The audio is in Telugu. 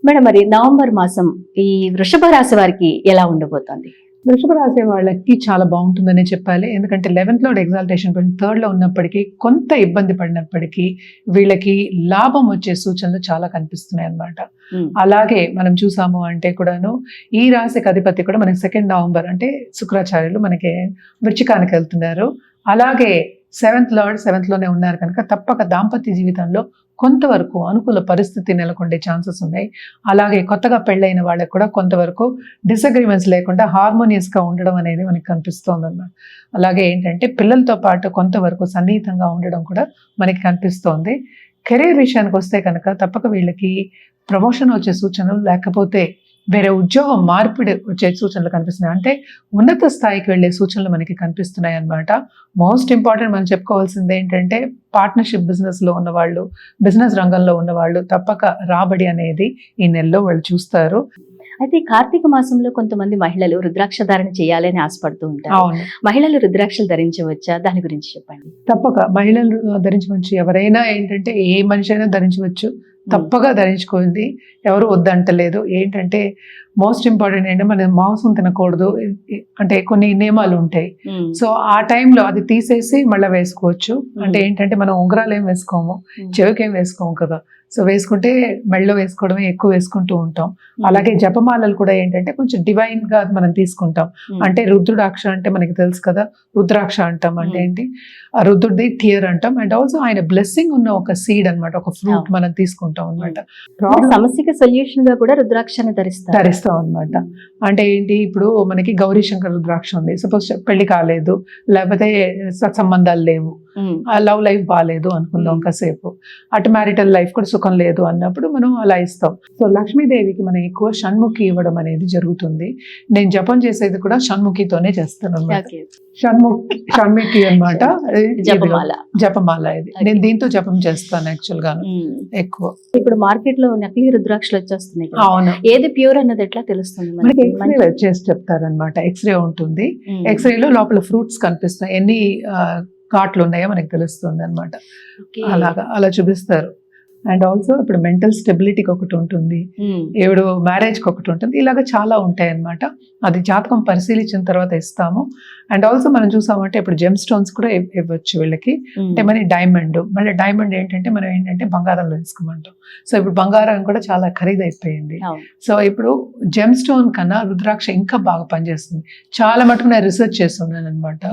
మేడం, మరి నవంబర్ మాసం ఈ వృషభ రాశి వారికి ఎలా ఉండబోతోంది? వృషభ రాశి వాళ్ళకి చాలా బాగుంటుందనే చెప్పాలి. ఎందుకంటే 11th లార్డ్ ఎగ్జాల్టేషన్ 3rd లో ఉన్నప్పటికీ కొంత ఇబ్బంది పడినప్పటికీ వీళ్ళకి లాభం వచ్చే సూచనలు చాలా కనిపిస్తున్నాయి అన్నమాట. అలాగే మనం చూసాము అంటే కూడాను ఈ రాశికి అధిపతి కూడా మనకి 2nd నవంబర్ అంటే శుక్రాచార్యులు మనకి వృశ్చికానికి వెళ్తున్నారు. అలాగే 7th లార్డ్ 7th లోనే ఉన్నారు కనుక తప్పక దాంపత్య జీవితంలో కొంతవరకు అనుకూల పరిస్థితి నెలకొండే ఛాన్సెస్ ఉన్నాయి. అలాగే కొత్తగా పెళ్ళైన వాళ్ళకి కూడా కొంతవరకు డిసగ్రిమెంట్స్ లేకుండా హార్మోనియస్గా ఉండడం అనేది మనకి కనిపిస్తోంది అన్నమాట. అలాగే ఏంటంటే పిల్లలతో పాటు కొంతవరకు సన్నిహితంగా ఉండడం కూడా మనకి కనిపిస్తోంది. కెరీర్ విషయానికి వస్తే కనుక తప్పక వీళ్ళకి ప్రమోషన్ వచ్చే సూచనలు, లేకపోతే వేరే ఉద్యోగం మార్పిడి వచ్చే సూచనలు కనిపిస్తున్నాయి. అంటే ఉన్నత స్థాయికి వెళ్ళే సూచనలు మనకి కనిపిస్తున్నాయి అన్నమాట. మోస్ట్ ఇంపార్టెంట్ మనం చెప్పుకోవాల్సింది ఏంటంటే పార్ట్నర్షిప్ బిజినెస్లో ఉన్నవాళ్ళు, బిజినెస్ రంగంలో ఉన్నవాళ్ళు తప్పక రాబడి అనేది ఈ నెలలో వాళ్ళు చూస్తారు. అయితే ఈ కార్తీక మాసంలో కొంతమంది మహిళలు రుద్రాక్ష ధారణ చేయాలని ఆశపడుతూ ఉంటారు. అవును, మహిళలు రుద్రాక్షలు ధరించవచ్చా? దాని గురించి చెప్పండి. తప్పక మహిళలు ధరించవచ్చు. ఎవరైనా ఏంటంటే ఏ మనిషి అయినా ధరించవచ్చు, తప్పగా ధరించుకుంది, ఎవరు వద్దంటలేదు. ఏంటంటే మోస్ట్ ఇంపార్టెంట్ ఏంటంటే మనం మాంసం తినకూడదు అంటే కొన్ని నియమాలు ఉంటాయి. సో ఆ టైంలో అది తీసేసి మళ్ళీ వేసుకోవచ్చు. అంటే ఏంటంటే మనం ఉంగరాలు ఏం వేసుకోము, చెవికి ఏం వేసుకోము కదా. సో వేసుకుంటే మెళ్ళలో వేసుకోవడమే ఎక్కువ వేసుకుంటూ ఉంటాం. అలాగే జపమాలలు కూడా ఏంటంటే కొంచెం డివైన్ గా మనం తీసుకుంటాం. అంటే రుద్రుడాక్ష అంటే మనకి తెలుసు కదా, రుద్రాక్ష అంటాం అంటే ఏంటి, ఆ రుద్రుడి టియర్ అంటాం. అండ్ ఆల్సో ఆయన బ్లెస్సింగ్ ఉన్న ఒక సీడ్ అన్నమాట, ఒక ఫ్రూట్ మనం తీసుకుంటాం అనమాట. సమస్యకి సొల్యూషన్ గా కూడా రుద్రాక్షని ధరిస్తాం అనమాట. అంటే ఏంటి, ఇప్పుడు మనకి గౌరీ శంకర్ రుద్రాక్ష ఉంది. సపోజ్ పెళ్లి కాలేదు, లేకపోతే సత్సంబంధాలు లేవు, లవ్ లైఫ్ బాగాలేదు అనుకుందాం కాసేపు, అటు మ్యారిటల్ లైఫ్ కూడా సుఖం లేదు అన్నప్పుడు మనం అలా ఇస్తాం. సో లక్ష్మీదేవికి మనం ఎక్కువ షణ్ముఖి ఇవ్వడం అనేది జరుగుతుంది. నేను జపం చేసేది కూడా షణ్ముఖితోనే చేస్తాను అన్నమాట. షణ్ముఖి అన్నమాట, జపమాల ఇది. నేను దీంతో జపం చేస్తాను యాక్చువల్ గా ఎక్కువ. ఇప్పుడు మార్కెట్ లో నకిలీ రుద్రాక్షలు వచ్చేస్తున్నాయి. అవును, ఏది ప్యూర్ అన్నది ఎట్లా తెలుస్తుంది? మనకి ఎక్స్రే చేసి చెప్తారనమాట. ఎక్స్రే ఉంటుంది, ఎక్స్రేలో లోపల ఫ్రూట్స్ కనిపిస్తాయి, ఎన్ని ఘాట్లు ఉన్నాయో మనకి తెలుస్తుంది అనమాట. అలా చూపిస్తారు. అండ్ ఆల్సో ఇప్పుడు మెంటల్ స్టెబిలిటీకి ఒకటి ఉంటుంది, ఇప్పుడు మ్యారేజ్కి ఒకటి ఉంటుంది, ఇలాగ చాలా ఉంటాయి అన్నమాట. అది జాతకం పరిశీలించిన తర్వాత ఇస్తాము. అండ్ ఆల్సో మనం చూసామంటే ఇప్పుడు జెమ్ స్టోన్స్ కూడా ఇవ్వచ్చు వీళ్ళకి. అంటే మరి డైమండ్, మళ్ళీ డైమండ్ ఏంటంటే మనం ఏంటంటే బంగారంలో వేసుకోమంటాం. సో ఇప్పుడు బంగారం కూడా చాలా ఖరీదైపోయింది. సో ఇప్పుడు జెమ్ స్టోన్ కన్నా రుద్రాక్ష ఇంకా బాగా పనిచేస్తుంది. చాలా మటుకు నేను రీసెర్చ్ చేస్తున్నాను అనమాట.